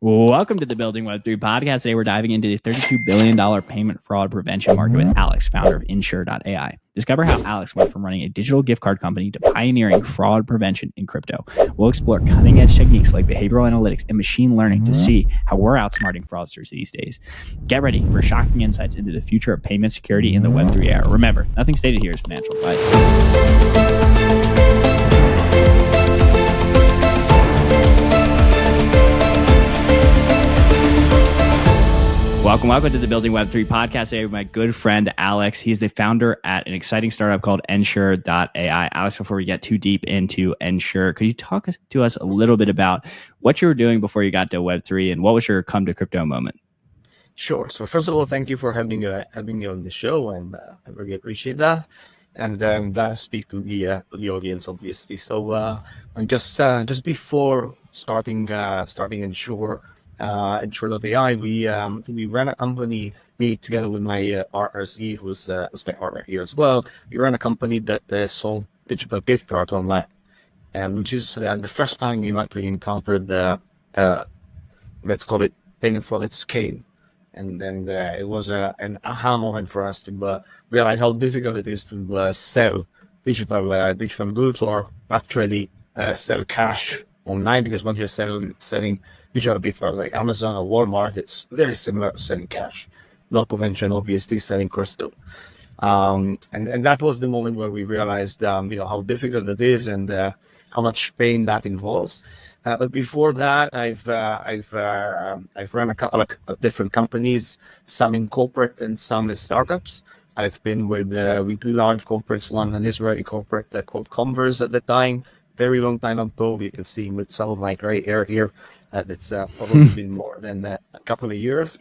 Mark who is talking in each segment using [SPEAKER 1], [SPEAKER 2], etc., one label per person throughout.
[SPEAKER 1] Welcome to the Building Web3 Podcast. Today we're diving into the $32 billion payment fraud prevention market with Alex, founder of Ensure.ai. Discover how Alex went from running a digital gift card company to pioneering fraud prevention in crypto. We'll explore cutting-edge techniques like behavioral analytics and machine learning to see how we're outsmarting fraudsters these days. Get ready for shocking insights into the future of payment security in the Web3 era. Remember, nothing stated here is financial advice. Welcome to the Building Web3 Podcast. Today with my good friend, Alex. He's the founder at an exciting startup called Ensure.ai. Alex, before we get too deep into Ensure, could you talk to us a little bit about what you were doing before you got to Web3 and what was your come to crypto moment?
[SPEAKER 2] Sure. So first of all, thank you for having me on the show, and I really appreciate that. And I'm glad to speak to the audience, obviously. So I'm just before starting Ensure. Ensure.ai, we ran a company, me together with my partner Z, who's my partner here as well. We ran a company that sold digital gift cards online, which is the first time we actually encountered let's call it payment fraud at scale. And then it was an aha moment for us to realize how difficult it is to sell digital goods or actually sell cash online, because when you're selling digital gift cards like Amazon or Walmart, it's very similar to selling cash, not to mention obviously selling crypto. And that was the moment where we realized how difficult it is and how much pain that involves. But before that, I've run a couple of different companies, some in corporate and some in startups. I've been with two large corporates, one an Israeli corporate called Converse at the time, very long time ago. You can see with some of my gray hair here, that's probably been more than a couple of years.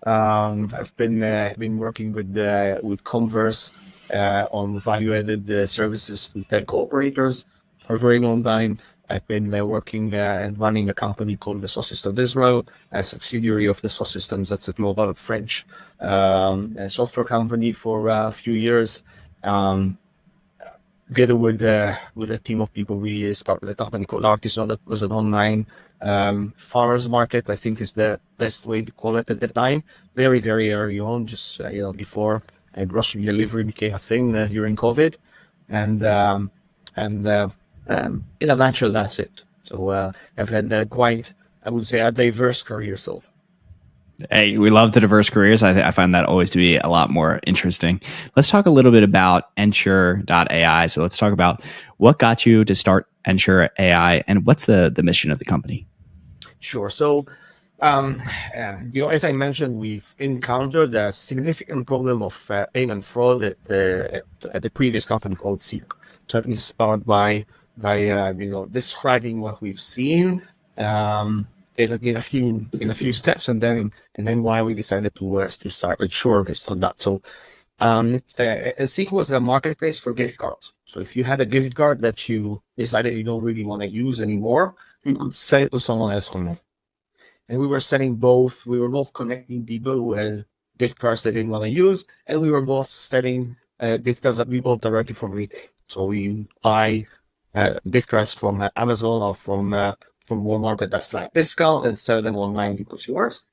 [SPEAKER 2] I've been working with Converse on value-added services to tech operators for a very long time. I've been working and running a company called the Systems Israel, a subsidiary of the Systems. That's a global French software company for a few years. Together with a team of people, we started a company called Artisan that was an online farmers market, I think is the best way to call it at the time. Very, very early on, just before grocery delivery became a thing during COVID, and in a nutshell, that's it. So I've had quite, I would say, a diverse career so far.
[SPEAKER 1] Hey, we love the diverse careers. I find that always to be a lot more interesting. Let's talk a little bit about Ensure.ai. So let's talk about what got you to start Ensure.ai and what's the mission of the company.
[SPEAKER 2] Sure. So, as I mentioned, we've encountered a significant problem of payment fraud at the previous company called Seek. So let me start by describing what we've seen in a few steps, and then why we decided to start with Sure based on that. So Seek was a marketplace for gift cards. So if you had a gift card that you decided you don't really want to use anymore, you could sell it to someone else online. And we were selling both. We were both connecting people who had gift cards they didn't want to use, and we were both selling gift cards that we bought directly from retail. So we buy gift cards from Amazon or from Walmart at that slight discount and sell them online to consumers.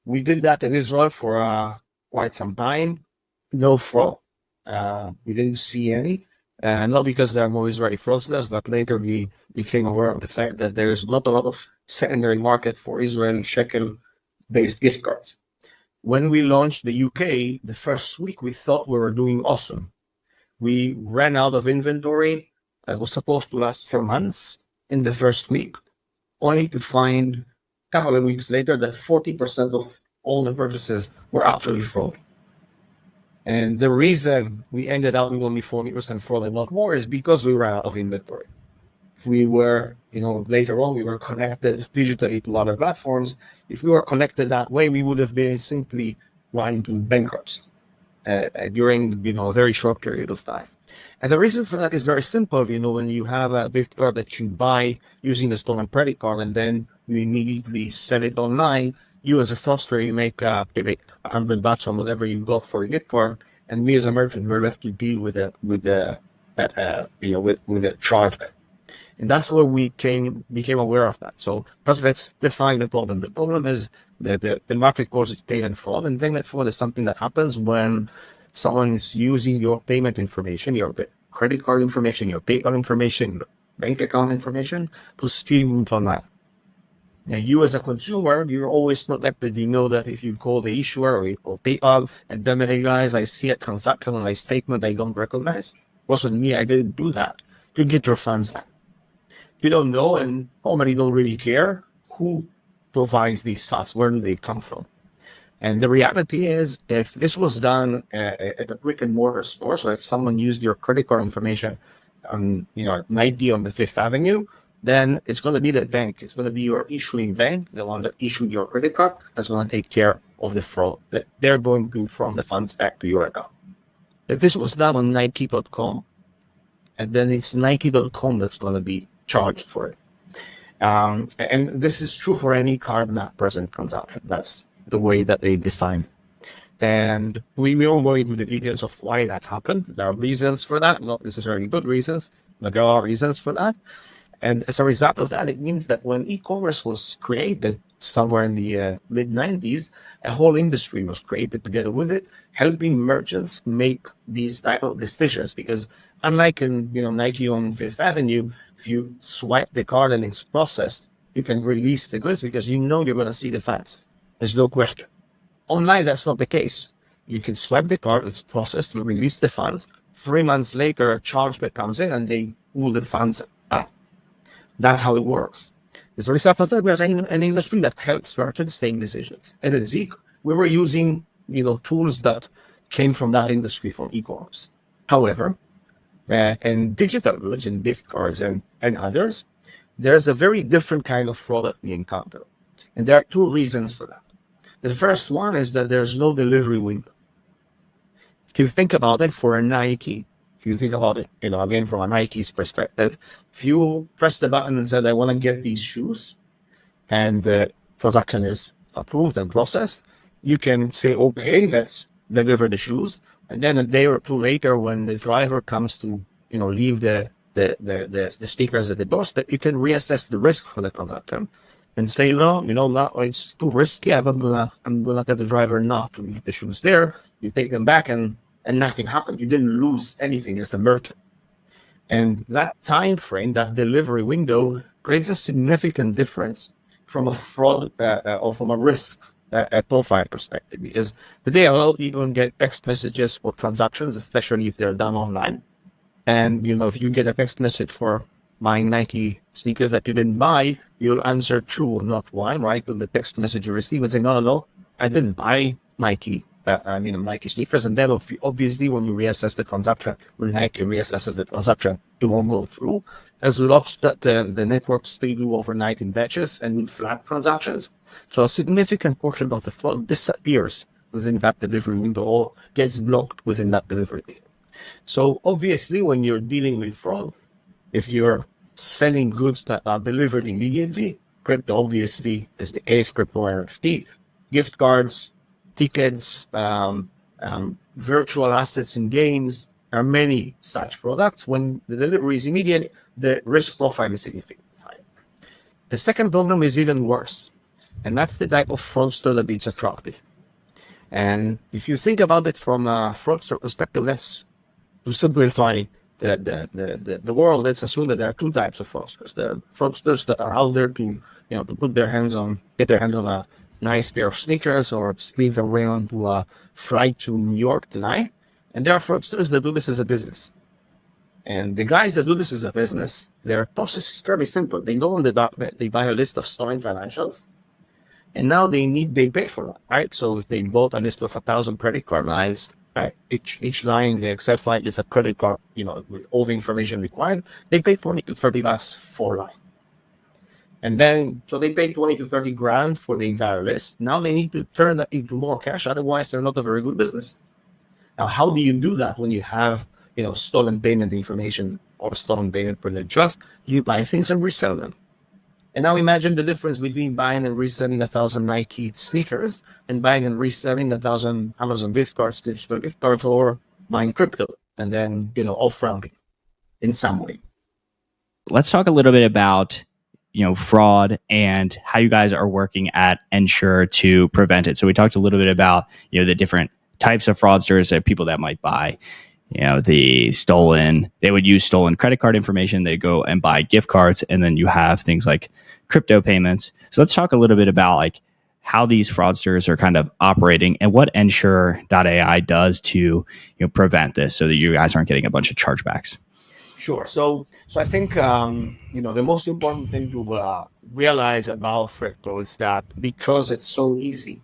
[SPEAKER 2] We did that in Israel for quite some time. No fraud. We didn't see any. Not because there are more Israeli fraudsters, but later we became aware of the fact that there is not a lot of secondary market for Israeli shekel-based gift cards. When we launched the UK, the first week we thought we were doing awesome. We ran out of inventory. It was supposed to last for months in the first week, only to find a couple of weeks later that 40% of all the purchases were actually fraud. And the reason we ended up with only 40% fraud and not more is because we ran out of inventory. If we were, later on, we were connected digitally to other platforms. If we were connected that way, we would have been simply running to bankruptcy during, a very short period of time. And the reason for that is very simple. When you have a gift card that you buy using the stolen credit card and then you immediately sell it online, you as a fraudster, you make $100 on whatever you got for a gift card, and we as a merchant, we're left to deal with a chargeback. And that's where we became aware of that. So first, let's define the problem. The problem is that the market calls it payment fraud, and payment fraud is something that happens when someone is using your payment information, your credit card information, your PayPal information, your bank account information to steal moves online. Now, you as a consumer, you're always protected. You know that if you call the issuer or you call PayPal and tell me, hey guys, I see a transaction on my statement I don't recognize. Wasn't me, I didn't do that. You get your funds back. You don't know, and normally don't really care who provides these funds, where do they come from. And the reality is, if this was done at a brick and mortar store, so if someone used your credit card information at 90 on the Fifth Avenue, then it's going to be the bank. It's going to be your issuing bank, the one that issued your credit card, that's going to take care of the fraud. That they're going to from the funds back to your account. If this was done on Nike.com, and then it's Nike.com that's going to be charged for it. And this is true for any card not present transaction. That's the way that they define. And we won't go into the details of why that happened. There are reasons for that, not necessarily good reasons, but there are reasons for that. And as a result of that, it means that when e-commerce was created somewhere in the mid-90s, a whole industry was created together with it, helping merchants make these type of decisions. Because unlike in Nike on Fifth Avenue, if you swipe the card and it's processed, you can release the goods because you know you're going to see the funds. There's no question. Online, that's not the case. You can swipe the card, it's processed, you release the funds. 3 months later, a chargeback comes in and they pull the funds out. That's how it works. As a result of that, we are an industry that helps merchants make decisions. And at Zeek, we were using tools that came from that industry, from e-commerce. However, in digital goods and gift cards and others, there's a very different kind of fraud that we encounter. And there are two reasons for that. The first one is that there's no delivery window. If you think about it, for a Nike, if you think about it, again, from a Nike's perspective, if you press the button and said, I want to get these shoes, and the transaction is approved and processed, you can say, okay, let's deliver the shoes. And then a day or two later, when the driver comes to, leave the stickers at the doorstep, you can reassess the risk for the transaction and say, no, it's too risky. I'm gonna get the driver not to leave the shoes there. You take them back and nothing happened. You didn't lose anything as the merchant. And that time frame, that delivery window, creates a significant difference from a fraud or from a risk profile perspective. Because today, a lot of people get text messages for transactions, especially if they're done online. And, if you get a text message for buying Nike sneakers that you didn't buy, you'll answer true or not why, right? With the text message you receive and say, no, I didn't buy Nike. Nike sneakers, and then obviously when you reassess the transaction, when Nike reassesses the transaction, it won't go through. As lots that the networks they do overnight in batches and in flat transactions, so a significant portion of the fraud disappears within that delivery window or gets blocked within that delivery window. So obviously, when you're dealing with fraud, if you're selling goods that are delivered immediately, crypto obviously is the case. Crypto NFT, gift cards, tickets, virtual assets in games. There are many such products. When the delivery is immediate, the risk profile is significantly higher. The second problem is even worse, and that's the type of fraudster that is attractive. And if you think about it from a fraudster perspective, let's simplify the world. Let's assume that there are two types of fraudsters. The fraudsters that are out there to get their hands on a nice pair of sneakers or squeeze their way onto a flight to New York tonight. And there are fraudsters that do this as a business. And the guys that do this as a business, their process is very simple. They go on the darknet, they buy a list of stolen financials, and now they pay for that, right? So if they bought a list of 1,000 credit card lines, right? Each line, the Excel file is a credit card, with all the information required. They pay $20 to $30 for line. And then, so they pay 20 to 30 grand for the entire list. Now they need to turn that into more cash. Otherwise, they're not a very good business. Now, how do you do that when you have, stolen payment information or stolen payment privilege trust? You buy things and resell them. And now imagine the difference between buying and reselling 1,000 Nike sneakers and buying and reselling 1,000 Amazon gift cards, digital gift cards, or buying crypto and then, off-ramping in some way.
[SPEAKER 1] Let's talk a little bit about fraud and how you guys are working at Ensure to prevent it. So we talked a little bit about the different types of fraudsters, people that might buy they would use stolen credit card information. They go and buy gift cards, and then you have things like crypto payments. So let's talk a little bit about like how these fraudsters are kind of operating and what Ensure.ai does to prevent this, so that you guys aren't getting a bunch of chargebacks.
[SPEAKER 2] Sure. So I think the most important thing to realize about crypto is that because it's so easy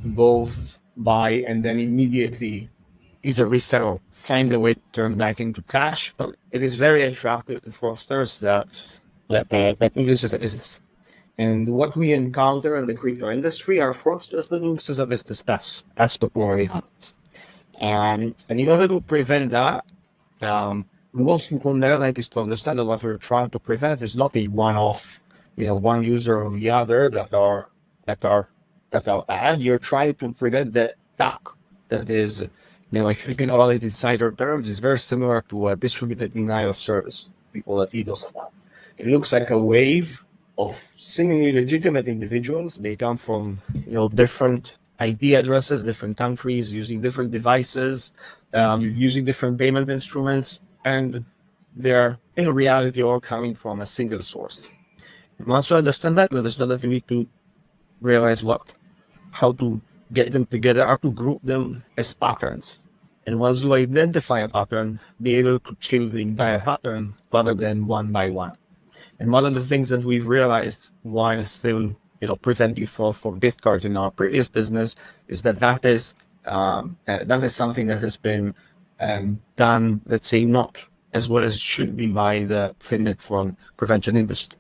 [SPEAKER 2] to both buy and then immediately either resell or find a way to turn back into cash, it is very attractive to fraudsters that do this as a business. And what we encounter in the crypto industry are fraudsters that do this as a business. That's what worry happens. And in order to prevent that, most important element is to understand that what we're trying to prevent is not a one-off, one user or the other that are bad. You're trying to prevent the attack that is, if you can call it insider terms, is very similar to a distributed denial of service. People that DDoS about. It looks like a wave of seemingly legitimate individuals. They come from different IP addresses, different countries, using different devices, using different payment instruments. And they're in reality all coming from a single source. And once you understand that, you need to realize how to get them together, how to group them as patterns. And once you identify a pattern, be able to kill the entire pattern rather than one by one. And one of the things that we've realized while still preventing fraud from gift cards in our previous business is that is something that has been done, let's say, not as well as it should be by the Fintech fraud prevention industry,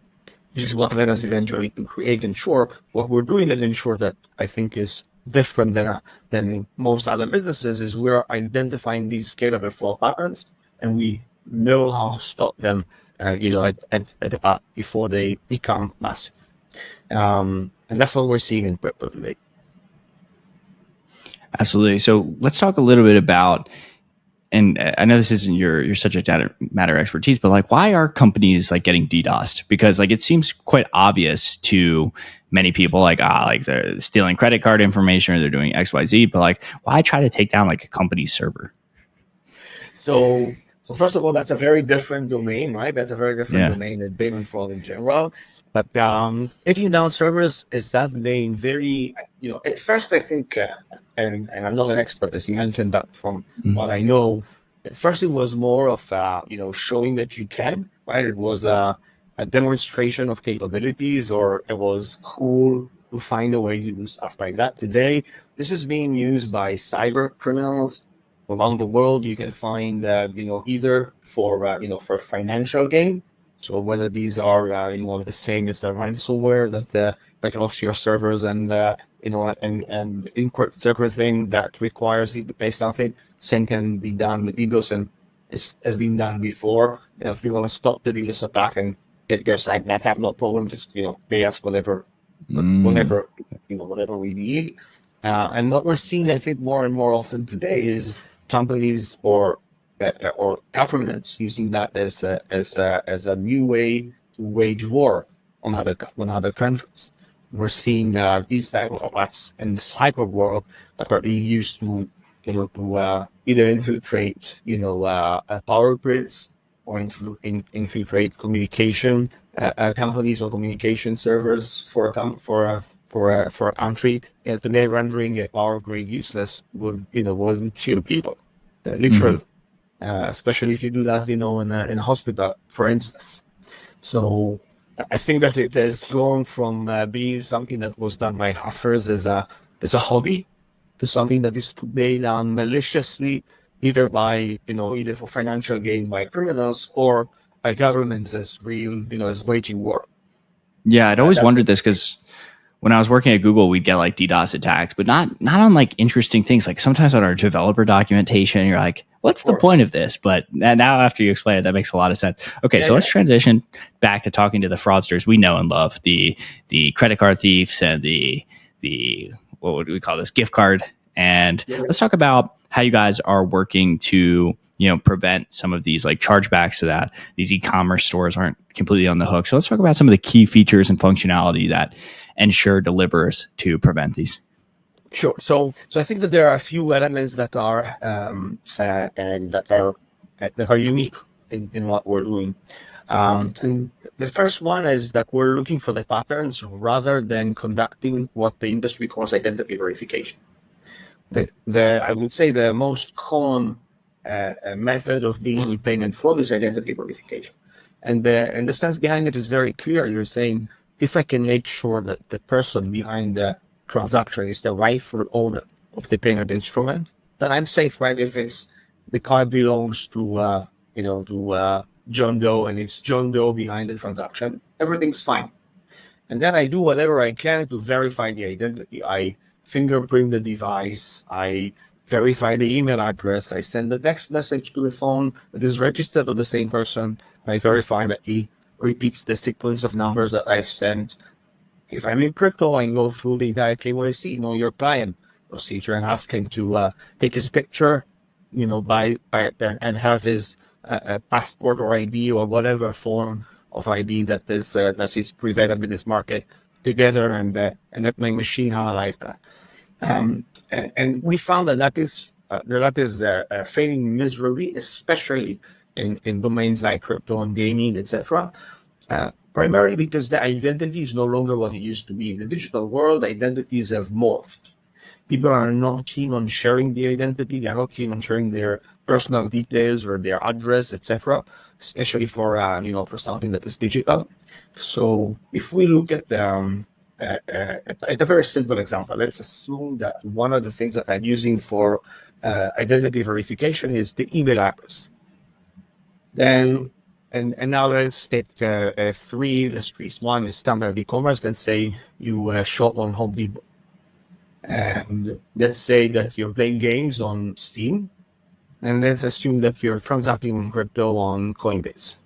[SPEAKER 2] which is what led us eventually to create Ensure. What we're doing at Ensure that I think is different than most other businesses is we're identifying these scalable fraud patterns, and we know how to stop them, before they become massive. And that's what we're seeing in crypto today.
[SPEAKER 1] Absolutely. So let's talk a little bit about, and I know this isn't your subject matter expertise, but like, why are companies like getting DDoSed? Because like, it seems quite obvious to many people, like they're stealing credit card information or they're doing XYZ, but like, why try to take down like a company's server?
[SPEAKER 2] So first of all, that's a very different domain, right? That's a very different domain than payment fraud in general. But taking down servers is that domain very, at first I think, and I'm not an expert, as you mentioned, that from what I know, at first it was more of, showing that you can, right? It was a demonstration of capabilities, or it was cool to find a way to do stuff like that. Today, this is being used by cyber criminals around the world. You can find, either for financial gain. So whether these are, the same as the ransomware that can off your servers and encrypt everything that requires you to pay something. Same can be done with DDoS, and has been done before. If you want to stop the DDoS attack and get your site, that have no problem. Just pay us whatever we need. And what we're seeing, I think, more and more often today is companies or governments using that as a new way to wage war on other countries. We're seeing these type of attacks in the cyber world that are being used to either infiltrate power grids or infiltrate communication companies or communication servers for a country, and today rendering a power grid useless would kill people, literally. Especially if you do that, in a hospital, for instance. So I think that it has gone from being something that was done by hackers as a hobby to something that is today done maliciously, either for financial gain by criminals or by governments as waging war.
[SPEAKER 1] Yeah, I'd always wondered this because when I was working at Google, we'd get like DDoS attacks, but not on like interesting things. Like sometimes on our developer documentation, you're like, what's the point of this? But now after you explain it, that makes a lot of sense. Okay, so let's transition back to talking to the fraudsters we know and love, the credit card thieves and the what would we call this, gift card. And let's talk about how you guys are working to prevent some of these like chargebacks so that these e-commerce stores aren't completely on the hook. So let's talk about some of the key features and functionality that Ensure delivers to prevent these.
[SPEAKER 2] Sure. So I think that there are a few elements that are and that are unique in what we're doing. And the first one is that we're looking for the patterns rather than conducting what the industry calls identity verification. I would say the most common method of dealing with payment fraud is identity verification. And the sense behind it is very clear. You're saying, if I can make sure that the person behind the transaction is the rightful owner of the payment instrument, then I'm safe, right? If it's the card belongs to John Doe and it's John Doe behind the transaction, everything's fine. And then I do whatever I can to verify the identity. I fingerprint the device, I verify the email address, I send the text message to the phone that is registered to the same person, I verify that he repeats the sequence of numbers that I've sent. If I'm in crypto, I go through the entire KYC, know your client procedure, and ask him to take his picture, and have his passport or ID or whatever form of ID that is prevalent in this market together, and let my machine analyze that. And we found that is failing miserably, especially in domains like crypto and gaming, etc. Primarily because the identity is no longer what it used to be. In the digital world, identities have morphed. People are not keen on sharing the identity. They are not keen on sharing their personal details or their address, etc., especially for something that is digital. So if we look at a very simple example, let's assume that one of the things that I'm using for identity verification is the email address. Then, and now let's take three industries. One is standard e-commerce. Let's say you shop on Home Depot. And let's say that you're playing games on Steam. And let's assume that you're transacting in crypto on Coinbase.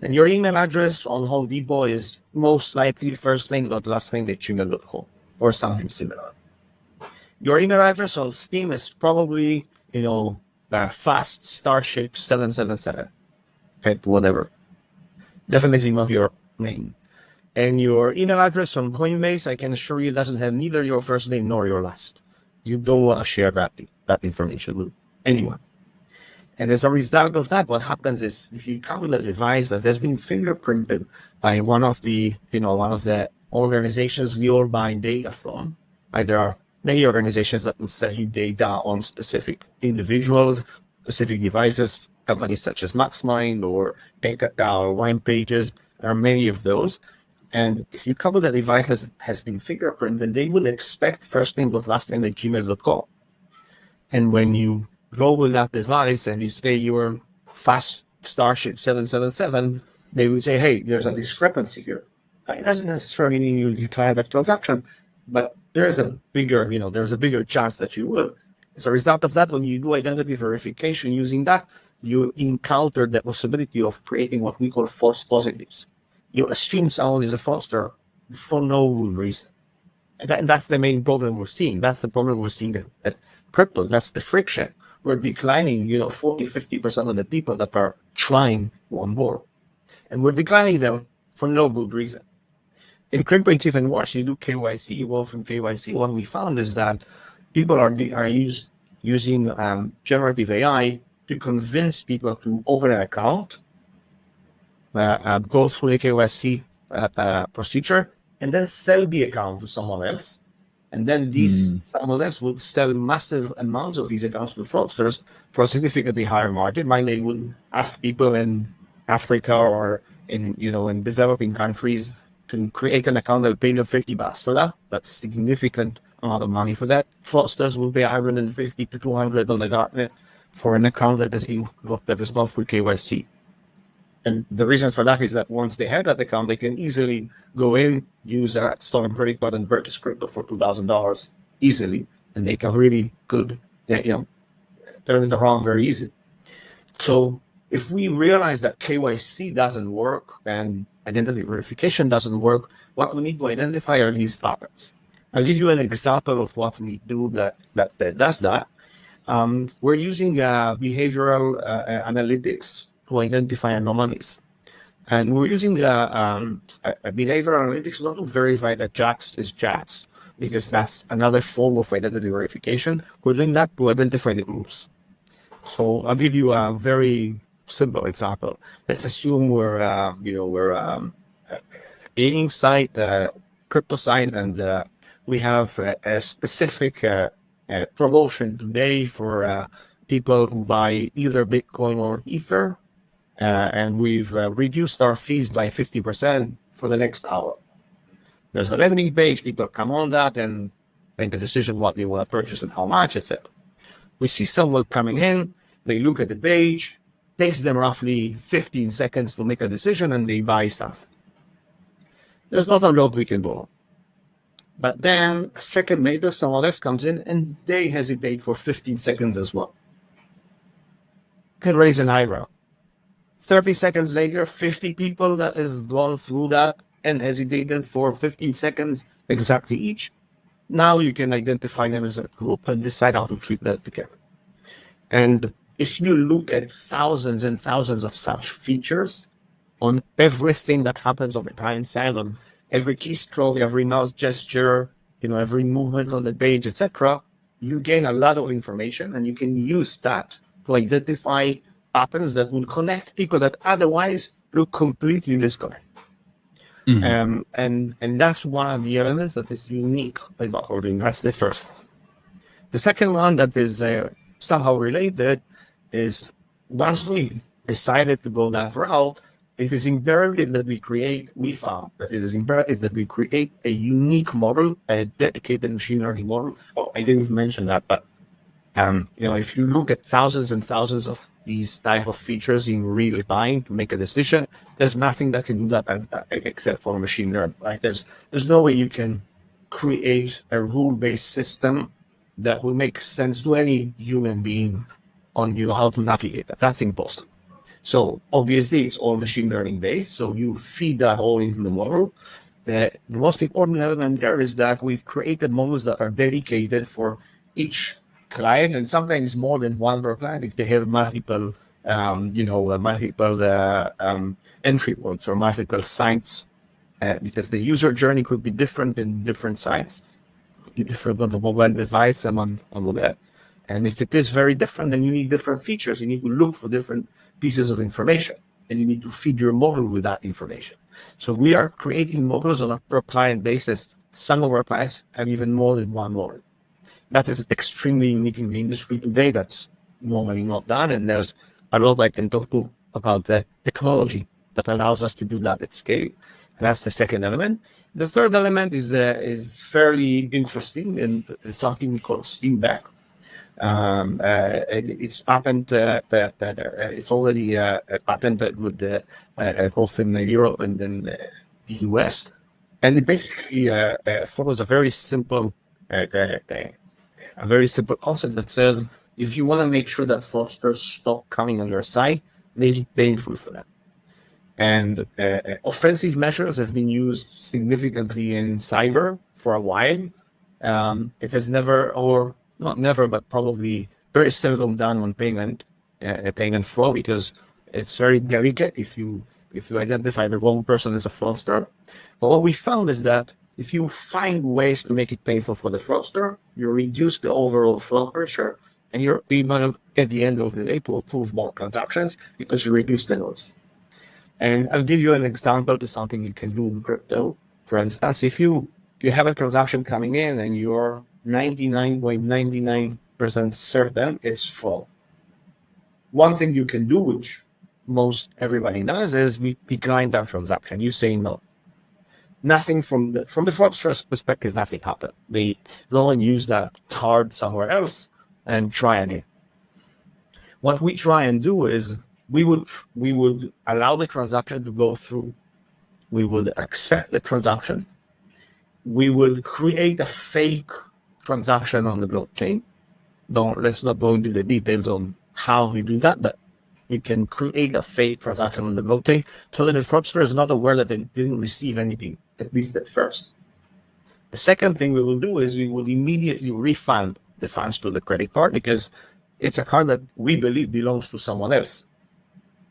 [SPEAKER 2] And your email address on Home Depot is most likely first name, not last name at gmail.com or something similar. Your email address on Steam is probably, fast Starship 777, whatever. Definitely not your name. And your email address on Coinbase, I can assure you, doesn't have neither your first name nor your last. You don't want to share that information with anyone. And as a result of that, what happens is, if you come with a device that has been fingerprinted by one of the organizations we all buy data from, there are many organizations that will sell you data on specific individuals, specific devices, companies such as MaxMind or or Wine Pages. There are many of those. And if you come with a device that has been fingerprinted, they will expect first name plus last name at gmail.com. And when you go with that device and you say you're fast Starship 777, they will say, hey, there's a discrepancy here. It doesn't necessarily mean you declare that transaction, but there's a bigger chance that you will. As a result of that, when you do identity verification using that, you encounter the possibility of creating what we call false positives. You assume someone is a fraudster for no reason. And that's the main problem we're seeing. That's the problem we're seeing at crypto. That's the friction. We're declining, 40, 50% of the people that are trying to onboard. And we're declining them for no good reason. In crypto, it's even worse. You do KYC, evolve from KYC. What we found is that people are using generative AI to convince people to open an account, go through the KYC procedure, and then sell the account to someone else. And then someone else will sell massive amounts of these accounts to fraudsters for a significantly higher margin. They would ask people in Africa or in developing countries to create an account that will pay them $50 for that. That's a significant amount of money for that. Fraudsters will pay $150 to $200 on the darknet for an account that is not for KYC. And the reason for that is that once they have that account, they can easily go in, use their stolen credit card and purchase crypto for $2,000 easily. And they can really turn it around very easy. So if we realize that KYC doesn't work and identity verification doesn't work, what we need to identify are these patterns. I'll give you an example of what we do that does that. We're using behavioral analytics to identify anomalies. And we're using behavioral analytics not to verify that Jax is Jax, because that's another form of identity verification. We're doing that to identify the groups. So I'll give you a very simple example. Let's assume we're gaming site, crypto site, and we have a specific promotion today for people who buy either Bitcoin or Ether, and we've reduced our fees by 50% for the next hour. There's a landing page, people come on that and make a decision what they want to purchase and how much, etc. We see someone coming in, they look at the page, takes them roughly 15 seconds to make a decision, and they buy stuff. There's not a lot we can do. But then a second later, someone else comes in and they hesitate for 15 seconds as well. Can raise an eyebrow. 30 seconds later, 50 people that has gone through that and hesitated for 15 seconds exactly each. Now you can identify them as a group and decide how to treat that together. And if you look at thousands and thousands of such features on everything that happens on the client side, on every keystroke, every mouse gesture, every movement on the page, etc., you gain a lot of information, and you can use that to identify patterns that will connect people that otherwise look completely disconnected. Mm-hmm. And that's one of the elements that is unique about holding. That's the first one. The second one that is somehow related is, once we've decided to go that route, it is imperative that we found that it is imperative that we create a unique model, a dedicated machine learning model. Oh, I didn't mention that, but if you look at thousands and thousands of these type of features in real time to make a decision, there's nothing that can do that except for machine learning. Right? There's no way you can create a rule-based system that will make sense to any human being on how to navigate that. That's impossible. So obviously it's all machine learning based. So you feed that all into the model. The most important element there is that we've created models that are dedicated for each client, and sometimes more than one per client if they have multiple entry points or multiple sites, because the user journey could be different in different sites, different on the mobile device and on the web. And if it is very different, then you need different features. You need to look for different pieces of information, and you need to feed your model with that information. So we are creating models on a per client basis. Some of our clients have even more than one model. That is extremely unique in the industry today. That's normally not done. And there's a lot I can talk to about the technology that allows us to do that at scale. And that's the second element. The third element is fairly interesting, and it's something we call Steamback. It's patent it's already patented with both in Europe and in the US, and it basically follows a very simple concept that says, if you want to make sure that fraudsters stop coming on your site, they be painful for them. And offensive measures have been used significantly in cyber for a while. It has never, or not never, but probably very seldom done on payment fraud, because it's very delicate if you identify the wrong person as a fraudster. But what we found is that if you find ways to make it painful for the fraudster, you reduce the overall fraud pressure, and you're able at the end of the day to approve more transactions because you reduce the noise. And I'll give you an example to something you can do in crypto. For instance, if you have a transaction coming in and you're 99.99% certain it's fraud, one thing you can do, which most everybody does, is decline that transaction. You say no. Nothing from the fraudster's perspective, nothing happened. They go and use that card somewhere else and try again. What we try and do is we would allow the transaction to go through. We would accept the transaction. We would create a fake transaction on the blockchain. Let's not go into the details on how we do that, but you can create a fake transaction on the blockchain so that the fraudster is not aware that they didn't receive anything, at least at first. The second thing we will do is we will immediately refund the funds to the credit card, because it's a card that we believe belongs to someone else.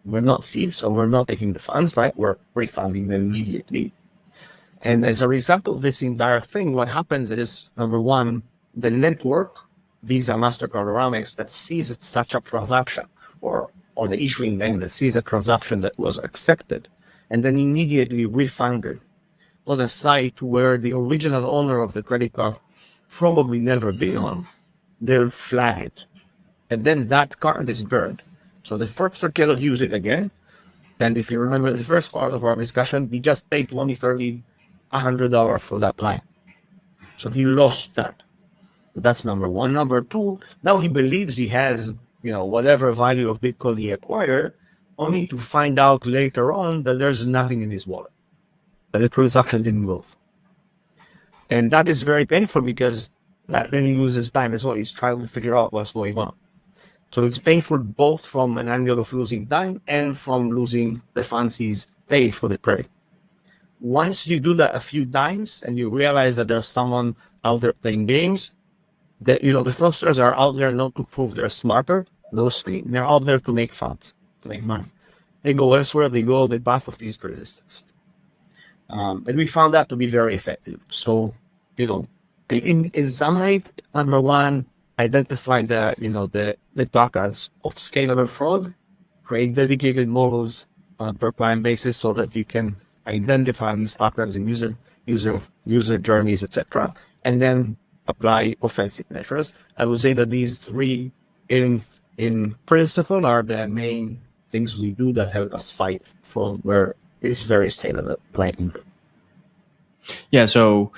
[SPEAKER 2] We're not thieves, so we're not taking the funds, right? We're refunding them immediately. And as a result of this entire thing, what happens is, number one, the network, Visa, MasterCard, or Amex, that sees such a transaction, or the issuing bank that sees a transaction that was accepted, and then immediately refunded on a site where the original owner of the credit card probably never been on, they'll flag it. And then that card is burned. So the fraudster cannot use it again. And if you remember the first part of our discussion, we just paid $20, $30, $100 for that line. So he lost that. That's number one. Number two, now he believes he has, whatever value of Bitcoin he acquired, only to find out later on that there's nothing in his wallet, that the transaction didn't move. And that is very painful because that really loses time as well. He's trying to figure out what's going on. So it's painful both from an angle of losing time and from losing the funds he's paid for the credit. Once you do that a few times and you realize that there's someone out there playing games, that the fraudsters are out there not to prove they're smarter, mostly. They're out there to make funds, to make money. They go elsewhere, they go the path of least resistance. And we found that to be very effective. So, in summary, number one, identify the buckets of scalable fraud, create dedicated models on a per client basis so that you can identify these patterns in user journeys, etc., and then apply offensive measures. I would say that these three, in principle, are the main things we do that help us fight from where it's very scalable playing.
[SPEAKER 1] Yeah, so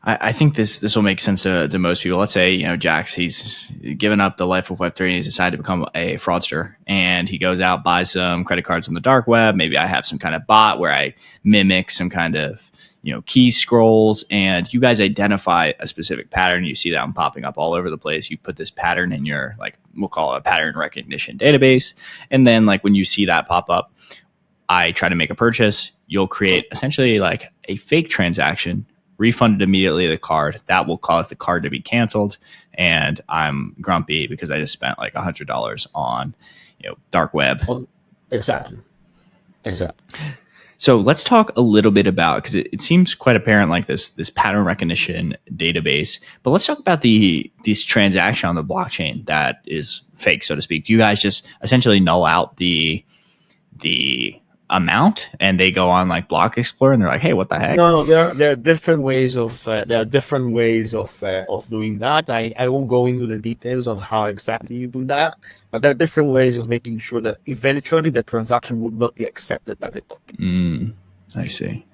[SPEAKER 1] I think this will make sense to most people. Let's say, Jax, he's given up the life of Web3 and he's decided to become a fraudster. And he goes out, buys some credit cards on the dark web. Maybe I have some kind of bot where I mimic some kind of, key scrolls. And you guys identify a specific pattern. You see that one popping up all over the place. You put this pattern in your, we'll call it a pattern recognition database. And then when you see that pop up, I try to make a purchase. You'll create essentially a fake transaction, refunded immediately the card. That will cause the card to be canceled. And I'm grumpy because I just spent $100 on, dark web.
[SPEAKER 2] Exactly.
[SPEAKER 1] So let's talk a little bit about, because it seems quite apparent, this pattern recognition database. But let's talk about this transaction on the blockchain that is fake, so to speak. Do you guys just essentially null out the amount and they go on Block Explorer and they're like, hey, what the heck?
[SPEAKER 2] No, there are different ways of doing that. I won't go into the details of how exactly you do that, but there are different ways of making sure that eventually the transaction would not be accepted by the company.
[SPEAKER 1] I see.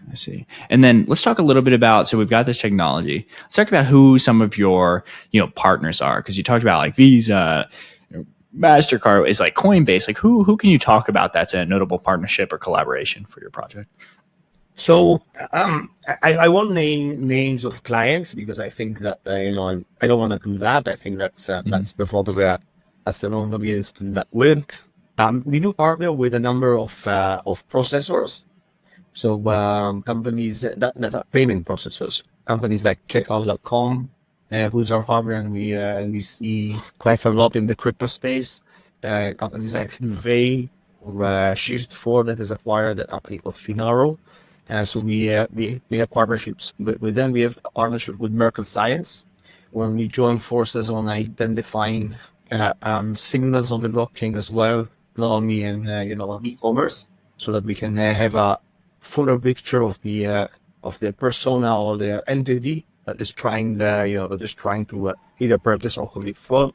[SPEAKER 1] And then let's talk a little bit about, so we've got this technology. Let's talk about who some of your, partners are, because you talked about Visa, MasterCard, is Coinbase. Who can you talk about that's a notable partnership or collaboration for your project?
[SPEAKER 2] So I won't name names of clients because I think that I don't want to do that. I think that's probably that's the wrong audience to do that with. We do partner with a number of processors. So companies that are payment processors, companies like Checkout.com, who's our partner, and we see quite a lot in the crypto space. Companies like Nuvei or Shift4 that is acquired that are called Finaro. So we have partnerships with them. We have a partnership with Merkle Science, where we join forces on identifying signals on the blockchain as well, not only in e-commerce, so that we can have a fuller picture of the persona or the entity that is trying to either purchase or commit fraud.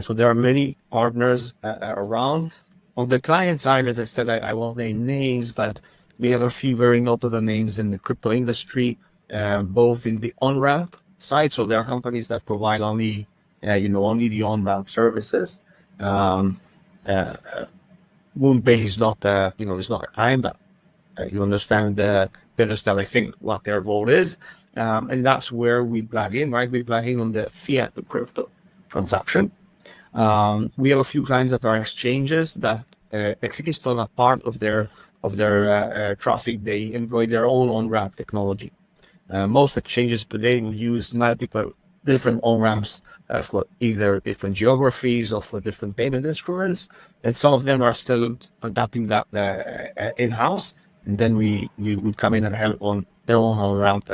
[SPEAKER 2] So there are many partners around. On the client side, as I said, I won't name names, but we have a few very notable names in the crypto industry, both in the on-ramp side. So there are companies that provide only the on-ramp services. Moonbase is not, it's not a client, but you understand, I think, what their role is. And that's where we plug in, right? We plug in on the fiat to crypto transaction. We have a few clients that are exchanges that exist on a part of their traffic. They employ their own on-ramp technology. Most exchanges today use multiple different on-ramps for either different geographies or for different payment instruments. And some of them are still adapting that in-house. And then we would come in and help on their own on-ramp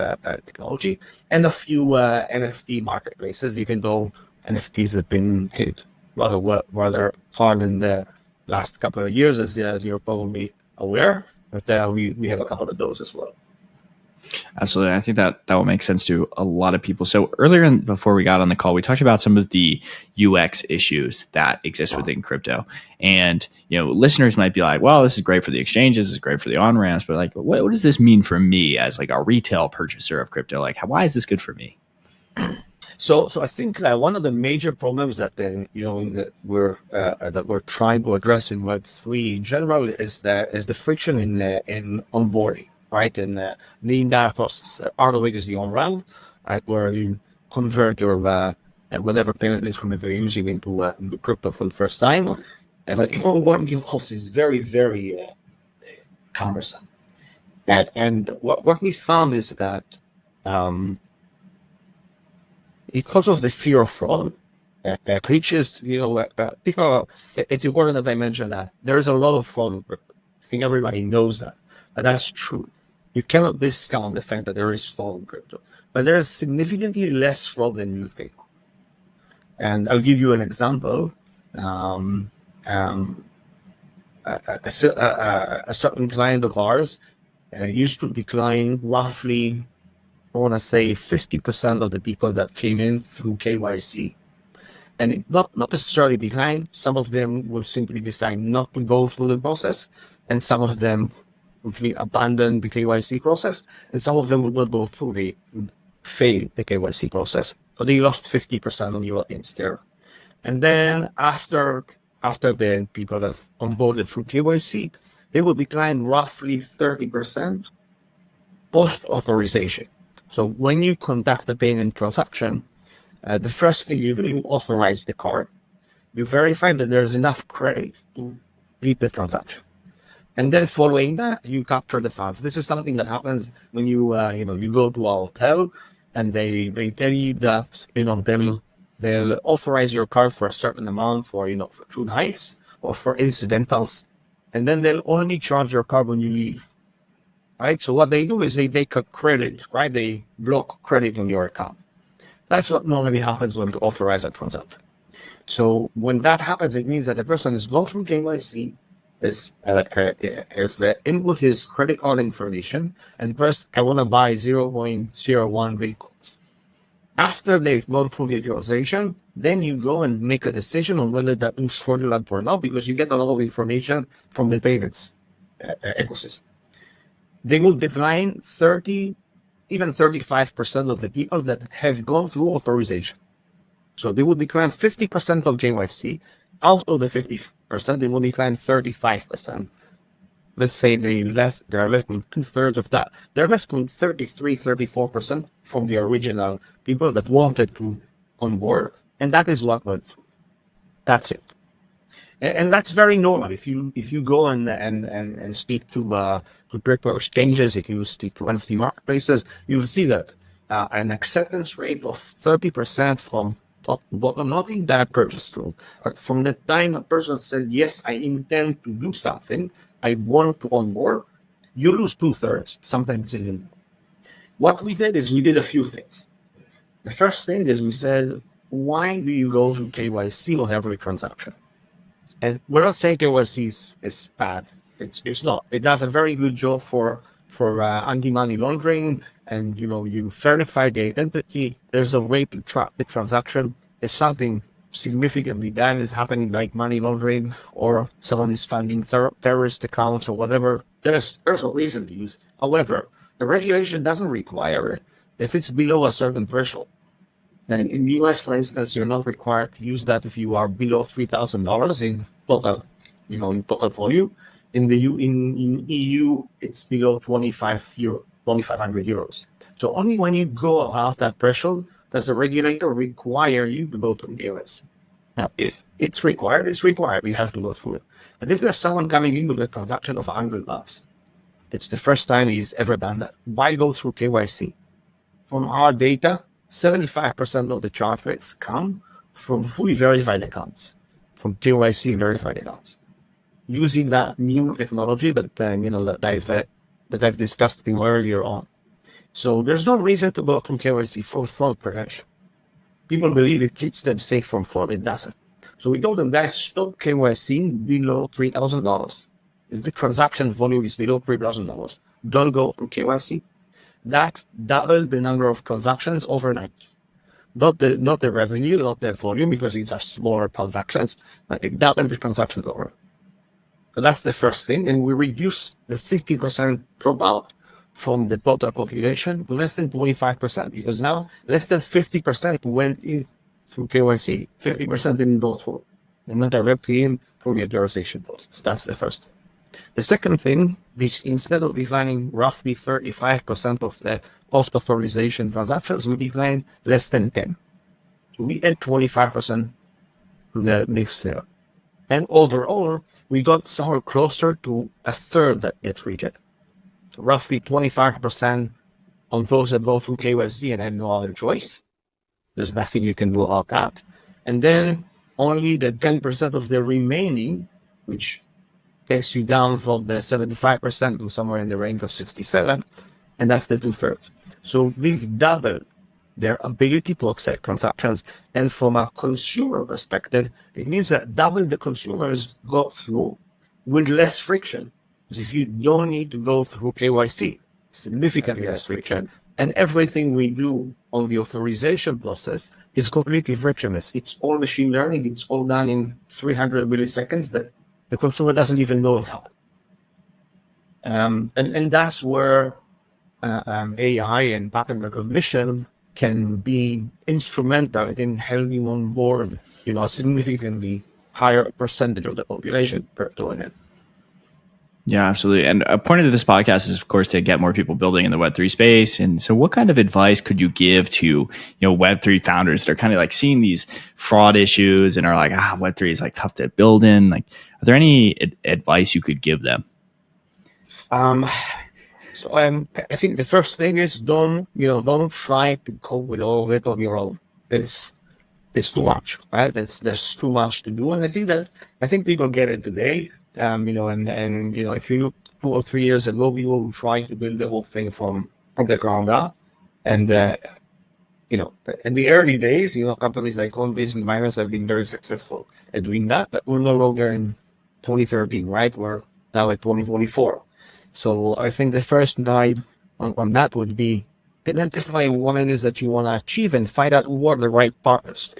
[SPEAKER 2] technology. And a few NFT marketplaces, even though NFTs have been hit rather hard in the last couple of years, as you're probably aware. But we have a couple of those as well.
[SPEAKER 1] Absolutely. I think that will make sense to a lot of people. So earlier before we got on the call, we talked about some of the UX issues that exist within crypto. And, listeners might be like, well, this is great for the exchanges, this is great for the on-ramps, but like, what does this mean for me as like a retail purchaser of crypto? Like, why is this good for me?
[SPEAKER 2] So I think one of the major problems that that we're trying to address in Web3 in general is the friction in onboarding, right? And the entire process. Part of it is the on-ramp, right, where you convert your whatever payment instrument you're using into crypto for the first time, and the onboarding process is very, very cumbersome. And what we found is that because of the fear of fraud, breaches, people. It's important that I mention that there is a lot of fraud in crypto. I think everybody knows that, but that's true. You cannot discount the fact that there is fraud in crypto, but there is significantly less fraud than you think. And I'll give you an example. A certain client of ours used to decline roughly, I want to say 50% of the people that came in through KYC. And it not necessarily decline. Some of them will simply decide not to go through the process, and some of them completely abandon the KYC process, and some of them will not go through, they fail the KYC process. So they lost 50% of your audience there. And then after the people that onboarded through KYC, they will decline roughly 30% post-authorization. So when you conduct a payment transaction, the first thing you do, you authorize the card. You verify that there's enough credit to complete the transaction. And then following that, you capture the funds. This is something that happens when you go to a hotel and they tell you that, they'll authorize your card for a certain amount for 2 nights or for incidentals. And then they'll only charge your card when you leave. Right? So what they do is they take a credit, right? They block credit on your account. That's what normally happens when you authorize a transaction. So when that happens, it means that the person is going through KYC, is the input his credit card information, and first I want to buy 0.01 Bitcoins. After they've gone through the authorization, then you go and make a decision on whether that is fraudulent or not, because you get a lot of information from the payments ecosystem. They will decline 30, even 35% of the people that have gone through authorization. So they will decline 50% of KYC. Out of the 50%, they will decline 35%. Let's say they're left with 2/3 of that. They're left with 33, 34% from the original people that wanted to onboard. And that is what went through. That's it. And that's very normal. If you go and speak to crypto exchanges, if you speak to NFT marketplaces, you'll see that an acceptance rate of 30% from top to bottom, not in that purchase flow, but from the time a person said, yes, I intend to do something, I want to onboard, you lose 2/3, sometimes even more. What we did is we did a few things. The first thing is we said, why do you go to KYC on every transaction? And we're not saying KYC is bad. It's not. It does a very good job for anti-money laundering, and you verify the identity. There's a way to track the transaction. If something significantly bad is happening, like money laundering, or someone is funding terrorist accounts or whatever, there's a reason to use. However, the regulation doesn't require it if it's below a certain threshold. And in the US, for instance, you're not required to use that if you are below $3,000 in total, in total volume. In the EU, it's below 2,500 euros. So only when you go above that threshold does the regulator require you to go to the US. Now, if it's required, it's required. We have to go through it. But if there's someone coming in with a transaction of $100, it's the first time he's ever done that. Why go through KYC? From our data, 75% of the chargebacks come from fully verified accounts, from KYC verified accounts, using that new technology that I've discussed earlier on. So there's no reason to go from KYC for fraud prevention. People believe it keeps them safe from fraud. It doesn't. So we told them, guys, stop KYC below $3,000. If the transaction volume is below $3,000, don't go from KYC. That doubled the number of transactions overnight. Not the revenue, not the volume, because it's just smaller transactions, but it doubled the transactions over. So that's the first thing. And we reduced the 50% dropout from the total population to less than 25%, because now less than 50% went in through KYC, 50% didn't go through, and not directly in through the authorization process. That's the first thing. The second thing is, instead of declining roughly 35% of the post-authorization transactions, we decline less than 10. So we add 25% to the mix there. And overall, we got somewhere closer to a third that gets rejected. So roughly 25% on those that go through KYC and have no other choice. There's nothing you can do about that. And then only the 10% of the remaining, which takes you down from the 75% to somewhere in the range of 67, and that's the 2/3. So we've doubled their ability to accept transactions. And from a consumer perspective, it means that double the consumers go through with less friction. Because if you don't need to go through KYC, significantly less friction, and everything we do on the authorization process is completely frictionless. It's all machine learning. It's all done in 300 milliseconds that the consumer doesn't even know how. And that's where AI and pattern recognition can be instrumental in helping on board, a significantly higher percentage of the population per doing it.
[SPEAKER 1] Yeah, absolutely. And a point of this podcast is, of course, to get more people building in the Web3 space. And so what kind of advice could you give to, Web3 founders that are kind of like seeing these fraud issues and are like, Web3 is like tough to build in? Like, are there any advice you could give them?
[SPEAKER 2] So I think the first thing is don't try to cope with all of it on your own. It's too much, right? There's too much to do. And I think people get it today. If you look 2 or 3 years ago, people were trying to build the whole thing from the ground up. And, in the early days, companies like Coinbase and Binance have been very successful at doing that, but we're no longer in 2013, right? We're now at 2024. So I think the first guide on that would be identify what it is that you want to achieve and find out who are the right partners.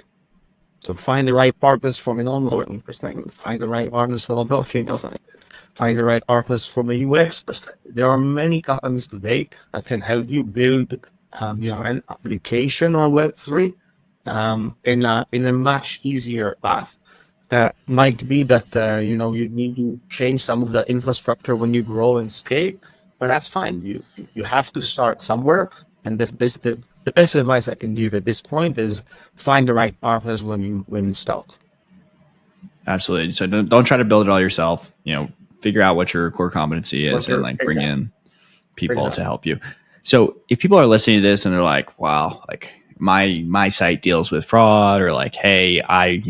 [SPEAKER 2] So find the right partners from an onboarding perspective, find the right partners from a blockchain perspective, find the right partners from a UX perspective. There are many companies today that can help you build, an application on Web3 in a much easier path. That might be that, you need to change some of the infrastructure when you grow and scale, but that's fine. You have to start somewhere. And the best advice I can give at this point is find the right partners when you start.
[SPEAKER 1] Absolutely. So don't try to build it all yourself. Figure out what your core competency is and bring in people to help you. So if people are listening to this and they're like, wow, like my site deals with fraud, or like, hey, I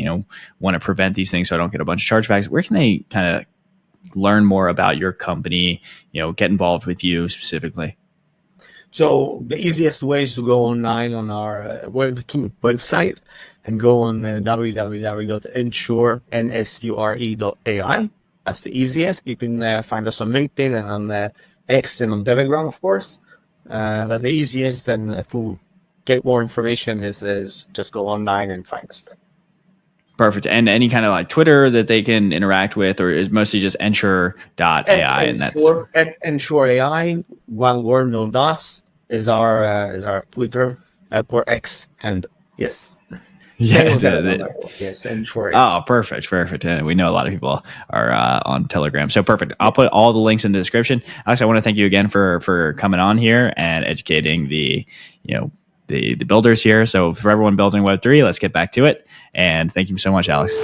[SPEAKER 1] want to prevent these things so I don't get a bunch of chargebacks, where can they kind of learn more about your company, get involved with you specifically?
[SPEAKER 2] So the easiest way is to go online on our website and go on www.ensure.ai. That's the easiest. You can find us on LinkedIn and on X and on Telegram, of course. But the easiest and to get more information is just go online and find us.
[SPEAKER 1] Perfect. And any kind of like Twitter that they can interact with, or is mostly just Ensure.ai?
[SPEAKER 2] And that's Ensure.ai, one word, no dots, is our Twitter or X. And yes. Yes, Ensure.
[SPEAKER 1] Oh, perfect. And we know a lot of people are on Telegram. So perfect. I'll put all the links in the description. Alex, I want to thank you again for coming on here and educating the builders here. So for everyone building Web3, let's get back to it. And thank you so much, Alex.